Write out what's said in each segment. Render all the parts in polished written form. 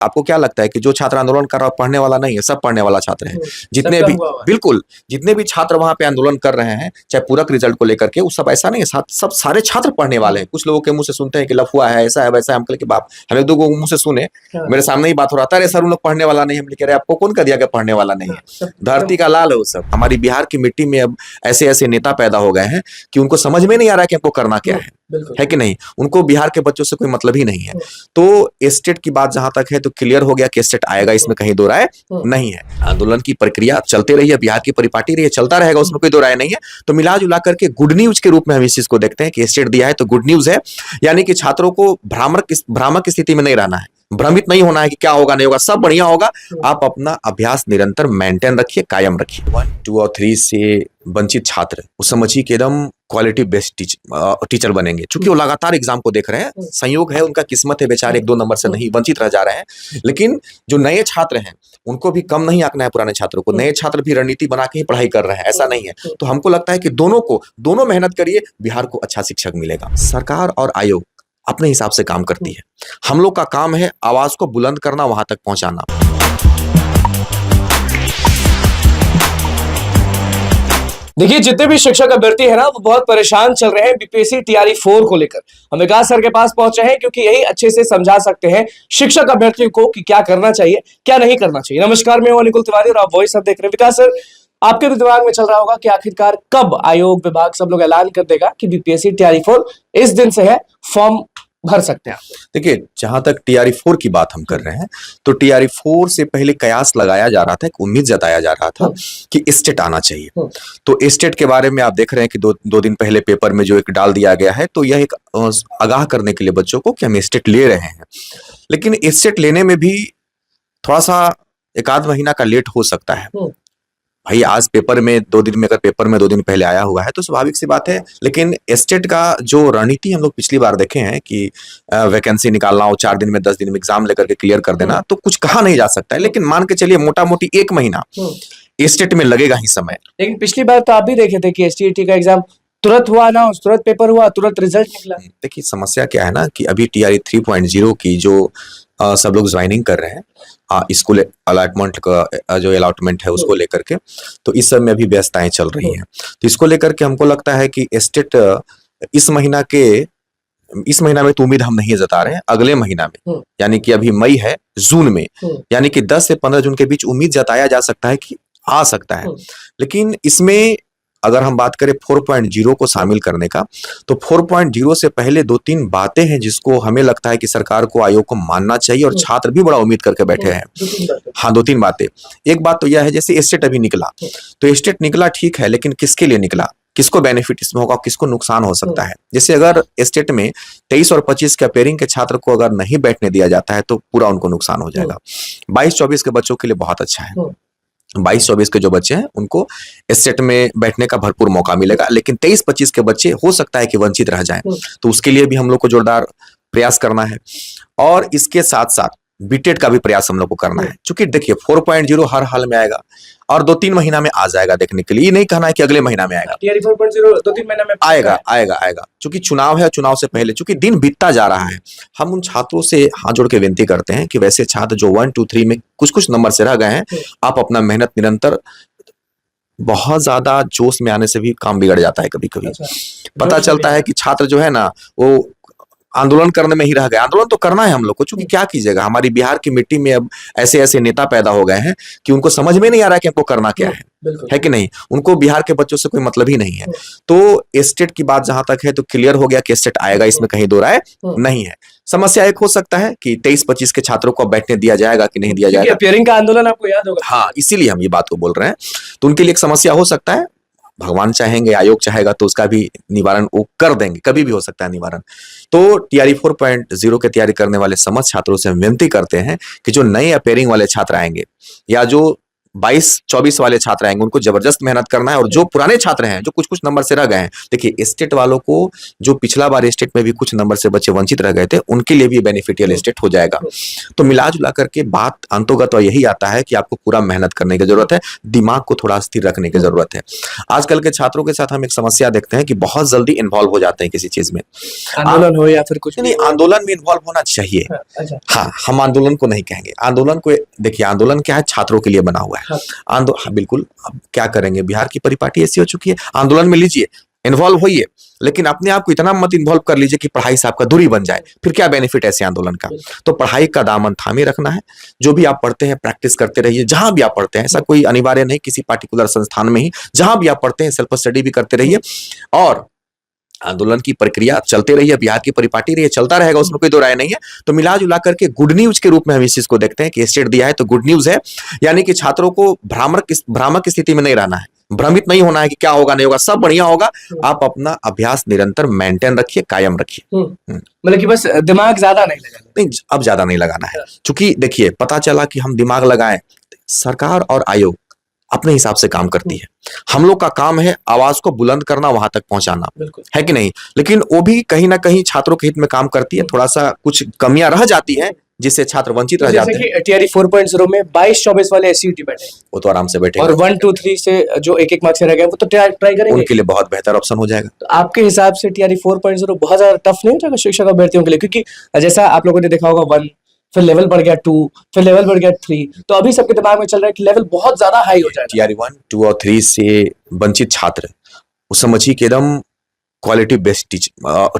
आपको क्या लगता है कि जो छात्र आंदोलन कर रहा है पढ़ने वाला नहीं है? सब पढ़ने वाला छात्र है। जितने भी, बिल्कुल, जितने भी छात्र वहां पे आंदोलन कर रहे हैं, चाहे पूरक रिजल्ट को लेकर के, वो सब ऐसा नहीं है, सब सारे छात्र पढ़ने वाले हैं। कुछ लोगों के मुंह से सुनते हैं कि लफुआ है, ऐसा है, वैसा है। हम कहे कि बाप, हम एक दो मुंह से सुने, मेरे सामने ही बात हो रहा था, अरे सर उन लोग पढ़ने वाला नहीं है। हम कह रहे आपको कौन कह दिया कि पढ़ने वाला नहीं है? धरती का लाल है वो सब। हमारी बिहार की मिट्टी में अब ऐसे ऐसे नेता पैदा हो गए हैं कि उनको समझ में नहीं आ रहा कि हमको करना क्या है कि नहीं? उनको बिहार के बच्चों से कोई मतलब ही नहीं है। तो स्टेट की बात जहां तक है तो क्लियर हो गया कि स्टेट आएगा, इसमें कहीं दो राय नहीं है। आंदोलन की प्रक्रिया चलते रही है, बिहार की परिपाटी रही है, चलता रहेगा, उसमें कोई दो राय नहीं है। तो मिला जुला करके गुड न्यूज के रूप में हम इस चीज को देखते हैं कि स्टेट दिया है तो गुड न्यूज है। यानी कि छात्रों को भ्रामक स्थिति में नहीं रहना है, भ्रमित नहीं होना है कि क्या होगा नहीं होगा, सब बढ़िया होगा। आप अपना अभ्यास निरंतर मेंटेन रखिए, कायम रखिए। 1, 2 और 3 से वंचित छात्र वो समझिए कि एकदम क्वालिटी बेस्ड टीचर बनेंगे, क्योंकि वो लगातार एग्जाम को देख रहे हैं। संयोग है, उनका किस्मत है, बेचारे 1-2 नंबर से नहीं वंचित रह जा रहे हैं। लेकिन जो नए छात्र हैं उनको भी कम नहीं आंकना है पुराने छात्रों को। नए छात्र भी रणनीति बना के ही पढ़ाई कर रहे हैं, ऐसा नहीं है। तो हमको लगता है कि दोनों मेहनत करिए, बिहार को अच्छा शिक्षक मिलेगा। सरकार और आयोग अपने हिसाब से काम करती है, हम लोग का काम है आवाज को बुलंद करना, वहां तक पहुंचाना। देखिए, जितने भी शिक्षक अभ्यर्थी है ना, वो बहुत परेशान चल रहे हैं बीपीएससी टीआरई 4 को लेकर। हम विकास सर के पास पहुंचे हैं क्योंकि यही अच्छे से समझा सकते हैं शिक्षक अभ्यर्थियों को कि क्या करना चाहिए, क्या नहीं करना चाहिए। नमस्कार, मैं हूं अनिकुल तिवारी और आप वॉइस अब देख रहे हैं। विकास सर, आपके भी दिमाग में चल रहा होगा कि आखिरकार कब आयोग, विभाग सब लोग ऐलान कर देगा कि बीपीएससी टीआरई 4 इस दिन से है, फॉर्म भर सकते हैं। देखिए, जहां तक टीआरई 4 की बात हम कर रहे हैं, तो टीआरई 4 से पहले कयास लगाया जा रहा था, एक उम्मीद जताया जा रहा था कि स्टेट आना चाहिए। तो स्टेट के बारे में आप देख रहे हैं कि दो दिन पहले पेपर में जो एक डाल दिया गया है, तो यह एक आगाह करने के लिए बच्चों को कि हम स्टेट ले रहे हैं। लेकिन स्टेट लेने में भी थोड़ा सा 1-आध महीना का लेट हो सकता है। भाई, आज पेपर में 2 दिन में, अगर पेपर में 2 दिन पहले आया हुआ है तो स्वाभाविक सी बात है। लेकिन स्टेट का जो रणनीति हम लोग पिछली बार देखे हैं कि वैकेंसी निकालना हो, 4 दिन में 10 दिन में एग्जाम लेकर के क्लियर कर देना, तो कुछ कहा नहीं जा सकता है। लेकिन मान के चलिए मोटा मोटी 1 महीना स्टेट में लगेगा ही समय। लेकिन पिछली बार तो आप भी देखे थे कि एसटीईटी का एग्जाम तुरंत हुआ ना, तुरंत पेपर हुआ, तुरंत रिजल्ट निकला। देखिए, समस्या क्या है ना कि अभी टीआरई 3.0 की जो सब लोग ज्वाइनिंग कर रहे हैं, स्कूल अलॉटमेंट का जो अलॉटमेंट है उसको लेकर के, तो इस सब में अभी व्यस्तताएं चल रही हैं। तो इसको लेकर के हमको लगता है कि स्टेट इस महीना में तो उम्मीद हम नहीं जता रहे हैं, अगले महीना में, यानी कि अभी मई है, जून में, यानी कि 10 से 15 जून के बीच उम्मीद जताया जा सकता है कि आ सकता है। लेकिन इसमें अगर हम बात करें 4.0 को शामिल करने का, तो 4.0 से पहले 2-3 बातें हैं जिसको हमें लगता है कि सरकार को, आयोग को मानना चाहिए, और छात्र भी बड़ा उम्मीद करके बैठे हैं। हाँ, 2-3 बातें। एक बात तो यह है, जैसे स्टेट अभी निकला, तो स्टेट निकला ठीक है, लेकिन किसके लिए निकला, किसको बेनिफिट इसमें होगा, किसको नुकसान हो सकता है। जैसे अगर स्टेट में 23 और 25 के अपेयरिंग के छात्र को अगर नहीं बैठने दिया जाता है तो पूरा उनको नुकसान हो जाएगा। 22-24 के बच्चों के लिए बहुत अच्छा है। 22-24 के जो बच्चे हैं उनको स्टेट में बैठने का भरपूर मौका मिलेगा। लेकिन 23-25 के बच्चे हो सकता है कि वंचित रह जाएं, तो उसके लिए भी हम लोग को जोरदार प्रयास करना है। और इसके साथ साथ बीटेड का भी प्रयास हम लोग को करना है, क्योंकि देखिए 4.0 हर हाल में आएगा और 2-3 महीना में आ जाएगा देखने के लिए। ये नहीं कहना है कि अगले महीना में आएगा, टीआरई 4.0 2-3 महीना में आएगा, क्योंकि चुनाव है, चुनाव से पहले, क्योंकि दिन बीतता जा रहा है। हम उन छात्रों से हाथ जोड़ के विनती करते हैं कि वैसे छात्र जो 1, 2, 3 में कुछ नंबर से रह गए हैं, आप अपना मेहनत निरंतर, बहुत ज्यादा जोश में आने से भी काम बिगड़ जाता है कभी कभी। पता चलता है कि छात्र जो है ना, वो आंदोलन करने में ही रह गए। आंदोलन तो करना है हम लोग को, क्योंकि क्या कीजिएगा, हमारी बिहार की मिट्टी में अब ऐसे ऐसे नेता पैदा हो गए हैं कि उनको समझ में नहीं आ रहा है कि हमको करना क्या है कि नहीं? उनको बिहार के बच्चों से कोई मतलब ही नहीं है। तो स्टेट की बात जहां तक है तो क्लियर हो गया कि स्टेट आएगा, इसमें कहीं दो राय नहीं है। समस्या एक हो सकता है कि 23-25 के छात्रों को बैठने दिया जाएगा कि नहीं दिया जाएगा। अपियरिंग का आंदोलन आपको याद होगा। हाँ, इसीलिए हम ये बात को बोल रहे हैं। तो उनके लिए एक समस्या हो सकता है, भगवान चाहेंगे, आयोग चाहेगा तो उसका भी निवारण वो कर देंगे, कभी भी हो सकता है निवारण। तो टीआरई 4.0 की तैयारी करने वाले समस्त छात्रों से हम विनती करते हैं कि जो नए अपेयरिंग वाले छात्र आएंगे या जो 22-24 वाले छात्र आएंगे, उनको जबरदस्त मेहनत करना है। और जो पुराने छात्र हैं, जो कुछ कुछ नंबर से रह गए हैं, देखिए स्टेट वालों को, जो पिछला बार स्टेट में भी कुछ नंबर से बच्चे वंचित रह गए थे, उनके लिए भी बेनिफिशियल स्टेट हो जाएगा। तो मिला जुला करके बात अंतोगत तो यही आता है कि आपको पूरा मेहनत करने की जरूरत है, दिमाग को थोड़ा स्थिर रखने की जरूरत है। आजकल के छात्रों के साथ हम एक समस्या देखते हैं कि बहुत जल्दी इन्वॉल्व हो जाते हैं किसी चीज में, आंदोलन हो या फिर कुछ नहीं, आंदोलन में इन्वॉल्व होना चाहिए। अच्छा, हाँ, हम आंदोलन को नहीं कहेंगे। आंदोलन को देखिए, आंदोलन क्या है, छात्रों के लिए बना हुआ है। हाँ। हाँ, बिल्कुल। अब क्या करेंगे, बिहार की परिपाटी ऐसी हो चुकी है। आंदोलन में लीजिए, इन्वॉल्व होइए, लेकिन अपने आप को इतना मत इन्वॉल्व कर लीजिए कि पढ़ाई से आपका दूरी बन जाए। फिर क्या बेनिफिट ऐसे आंदोलन का। तो पढ़ाई का दामन थामे रखना है। जो भी आप पढ़ते हैं प्रैक्टिस करते रहिए, जहां भी आप पढ़ते हैं, ऐसा कोई अनिवार्य नहीं किसी पार्टिकुलर संस्थान में ही, जहां भी आप पढ़ते हैं सेल्फ स्टडी भी करते रहिए। और आंदोलन की प्रक्रिया चलते रही है, बिहार की परिपाटी रही है, चलता रहेगा, उसमें कोई दो राय नहीं है। तो मिला जुला करके गुड न्यूज के रूप में हम इस चीज को देखते हैं कि स्टेट दिया है तो गुड न्यूज है। यानी कि छात्रों को भ्रामक स्थिति में नहीं रहना है, भ्रमित नहीं होना है कि क्या होगा नहीं होगा, सब बढ़िया होगा। आप अपना अभ्यास निरंतर मेंटेन रखिए, कायम रखिए। मतलब कि बस दिमाग ज्यादा नहीं लगाना। नहीं, अब ज्यादा नहीं लगाना है, क्योंकि देखिए पता चला कि हम दिमाग लगाएं, सरकार और आयोग अपने हिसाब से काम करती है। हम लोग का काम है आवाज को बुलंद करना, वहां तक पहुंचाना, है कि नहीं। लेकिन वो भी कहीं ना कहीं छात्रों के हित में काम करती है। थोड़ा सा कुछ कमियां रह जाती हैं जिससे छात्र वंचित रह जाते हैं। टीआरई 4.0 में 22-24 वाले एसयूटी बैठे, वो तो आराम से बैठे, और 1, 2, 3 से जो एक एक मार्क्स से रह गए वो तो ट्राई करेंगे, उनके लिए बहुत बेहतर ऑप्शन हो जाएगा। तो आपके हिसाब से टीआरई 4.0 बहुत ज्यादा टफ नहीं हो जाएगा शिक्षक अभ्यर्थियों के लिए? क्योंकि जैसा आप लोगों ने देखा होगा 1, फिर लेवल बढ़ गया 2, फिर लेवल बढ़ गया 3, तो अभी सबके दिमाग में चल रहा है कि लेवल बहुत ज्यादा हाई हो जाएगा। टीआरई 1, 2 और 3 से वंचित छात्र वो समझिए कि एकदम क्वालिटी बेस्ड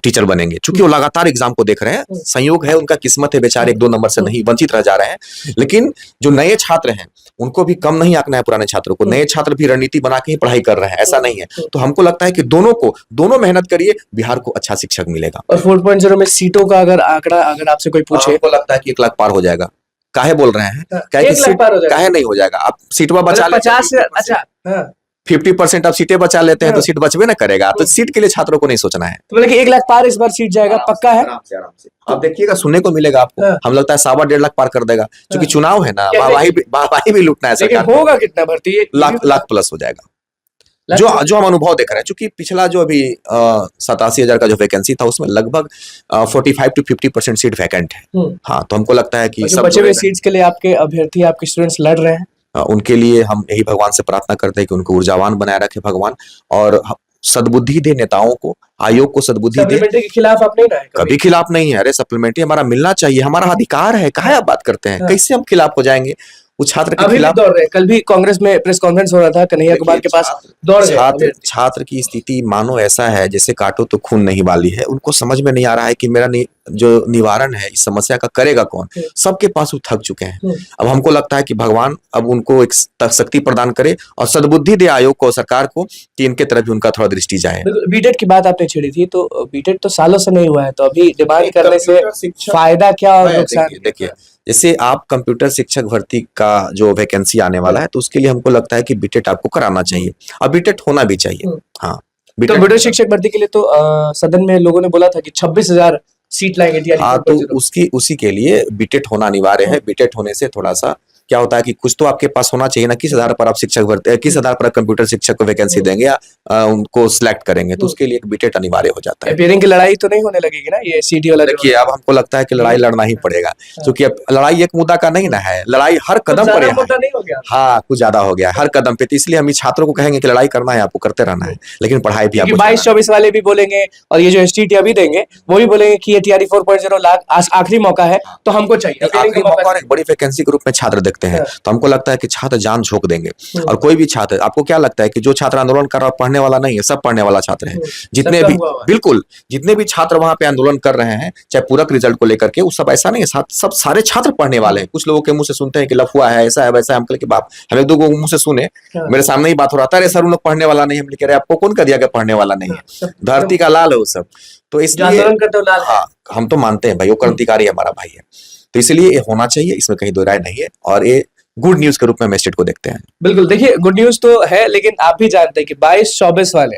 टीचर बनेंगे, क्योंकि वो लगातार एग्जाम को देख रहे हैं। संयोग है, उनका किस्मत है, बेचारे 1-2 नंबर से नहीं वंचित रह जा रहे हैं। लेकिन जो नए छात्र हैं उनको भी कम नहीं आंकना है पुराने छात्रों को। नए छात्र भी रणनीति बना के ही पढ़ाई कर रहे हैं, ऐसा नहीं है। तो हमको लगता है कि दोनों मेहनत करिए, बिहार को अच्छा शिक्षक मिलेगा। और 4.0 में सीटों का अगर आंकड़ा अगर आपसे कोई पूछे, हमको लगता है कि 1 लाख पार हो जाएगा। काहे बोल रहे हैं, काहे नहीं हो जाएगा। आप सीटवा बचा लेते हैं 50 से, अच्छा 50% आप सीटें बचा लेते हैं तो सीट बचबे ना करेगा। तो सीट के लिए छात्रों को नहीं सोचना है। तो मतलब कि 1 लाख पार इस बार सीट जाएगा, पक्का है? आराम से आप देखिएगा, सुनने को मिलेगा आपको। हम लगता है 1.25 लाख पार कर देगा, क्योंकि चुनाव है ना, वाहवाही भी लूटना है सरकार को। होगा कितना भर्ती? लाख प्लस हो जाएगा, जो हम अनुभव देख रहे हैं। क्योंकि पिछला जो अभी 87,000 का जो वैकेंसी था, उसमें लगभग 45 to 50% सीट वैकेंट है। हाँ, तो हमको लगता है कि सब बचे हुए सीट्स के लिए आपके अभ्यर्थी, आपके स्टूडेंट्स लड़ रहे हैं। उनके लिए हम यही भगवान से प्रार्थना करते हैं कि उनको ऊर्जावान बनाए रखे भगवान, और सद्बुद्धि दे नेताओं को, आयोग को सद्बुद्धि दे। सप्लीमेंट्री के खिलाफ आप नहीं रहे कभी खिलाफ नहीं है। अरे सप्लीमेंट्री हमारा मिलना चाहिए, हमारा अधिकार है। काहे आप बात करते हैं, कैसे हम खिलाफ हो जाएंगे? वो छात्र के खिलाफ दौड़ रहे। कल भी कांग्रेस में प्रेस कॉन्फ्रेंस हो रहा था, कन्हैया कुमार के पास दौड़ गए। छात्र की स्थिति मानो ऐसा है जैसे काटो तो खून नहीं वाली है। उनको समझ में नहीं आ रहा है कि मेरा जो निवारण है इस समस्या का करेगा कौन। सबके पास वो थक चुके हैं। अब हमको लगता है कि भगवान अब उनको एक शक्ति प्रदान करे और सद्बुद्धि दे आयोग को, सरकार को, कि इनके तरफ भी उनका थोड़ा दृष्टि जाए। बीटेट की बात आपने छेड़ी थी, तो बीटेट तो सालों से नहीं हुआ है, तो अभी डिमांड करने से फायदा क्या और नुकसान? देखिए, जैसे आप कंप्यूटर शिक्षक भर्ती का जो वैकेंसी आने वाला है, तो उसके लिए हमको लगता है कि बीटेट आपको कराना चाहिए और बीटेट होना भी चाहिए। हाँ, कंप्यूटर शिक्षक भर्ती के लिए तो सदन में लोगों ने बोला था कि 26,000 सीट लाएंगे। हाँ, तो उसी के लिए बीटेट होना अनिवार्य है। बीटेट होने से थोड़ा सा क्या होता है कि कुछ तो आपके पास होना चाहिए ना, किस आधार पर आप शिक्षक भर्ती, किस आधार पर कंप्यूटर शिक्षक को वैकेंसी देंगे या उनको सिलेक्ट करेंगे, तो उसके लिए एक बीटेट अनिवार्य हो जाता है। अपियरिंग की लड़ाई तो नहीं होने लगेगी ना ये सीटी वाला? देखिए, अब हमको लगता है कि लड़ाई लड़ना ही पड़ेगा, क्योंकि अब लड़ाई एक मुद्दा का नहीं ना है, लड़ाई हर कदम पर है। हाँ, कुछ ज्यादा हो गया हर कदम पे। तो इसलिए हम छात्रों को कहेंगे कि लड़ाई करना है, आपको करते रहना है, लेकिन पढ़ाई भी आपको 22-24 वाले भी बोलेंगे, और ये जो एसटीटी अभी देंगे वो भी बोलेंगे कि ये टीआरई 4.0 लाख आखिरी मौका है, तो हमको चाहिए आखिरी मौका और एक बड़ी वैकेंसी के रूप में छात्र देखते हैं। तो हमको लगता है कि छात्र जान झोंक देंगे। और कोई भी छात्र, आपको क्या लगता है कि जो छात्र आंदोलन कर रहा है पढ़ने वाला नहीं है? सब पढ़ने वाला छात्र है। जितने भी, बिल्कुल, जितने भी छात्र वहां पे आंदोलन कर रहे हैं, चाहे पूरक रिजल्ट को लेकर के, वो सब ऐसा नहीं है, सब सारे छात्र पढ़ने वाले हैं। कुछ लोगों के मुंह से सुनते हैं कि लफुआ है, ऐसा है, वैसा है। हम कहे कि बाप, हम 1-2 मुंह से सुने, मेरे सामने ही बात हो रहा था, अरे सर उन लोग पढ़ने वाला नहीं है। हम कह रहे आपको कौन कह दिया कि पढ़ने वाला नहीं है? धरती का लाल है वो सब। तो इसलिए हाँ, हम तो मानते हैं भाई वो क्रांतिकारी हमारा भाई है, तो इसलिए ये होना चाहिए, इसमें कहीं दो राय नहीं है। और ये गुड न्यूज के रूप में स्टेट को देखते हैं। बिल्कुल, देखिए गुड न्यूज तो है, लेकिन आप भी जानते हैं कि 22-24 वाले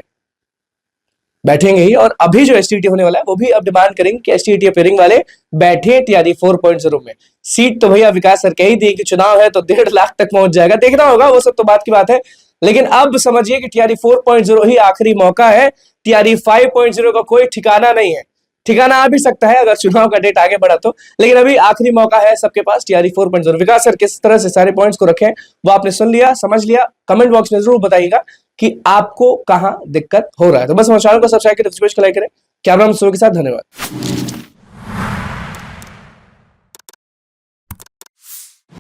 बैठेंगे ही। और अभी जो एसटीटी होने वाला है वो भी अब डिमांड करेंगे कि एसटीटी अपेयरिंग वाले बैठे टीआरई 4.0 में। सीट तो भैया विकास सर कह ही दिए कि चुनाव है तो 1.5 लाख तक पहुंच जाएगा, देखना होगा, वो सब तो बात की बात है। लेकिन अब समझिए कि टीआरई 4.0 ही आखिरी मौका है, टीआरई 5.0 का कोई ठिकाना नहीं है। ठिकाना आ भी सकता है अगर चुनाव का डेट आगे बढ़ा तो, लेकिन अभी आखिरी मौका है सबके पास टीआरई 4.0। विकास सर किस तरह से सारे पॉइंट्स को रखे वो आपने सुन लिया, समझ लिया। कमेंट बॉक्स में जरूर बताइएगा कि आपको कहां दिक्कत हो रहा है। तो बस हमारे चैनल को सब्सक्राइब करें, लाइक करें। कैमरा मैन के साथ धन्यवाद।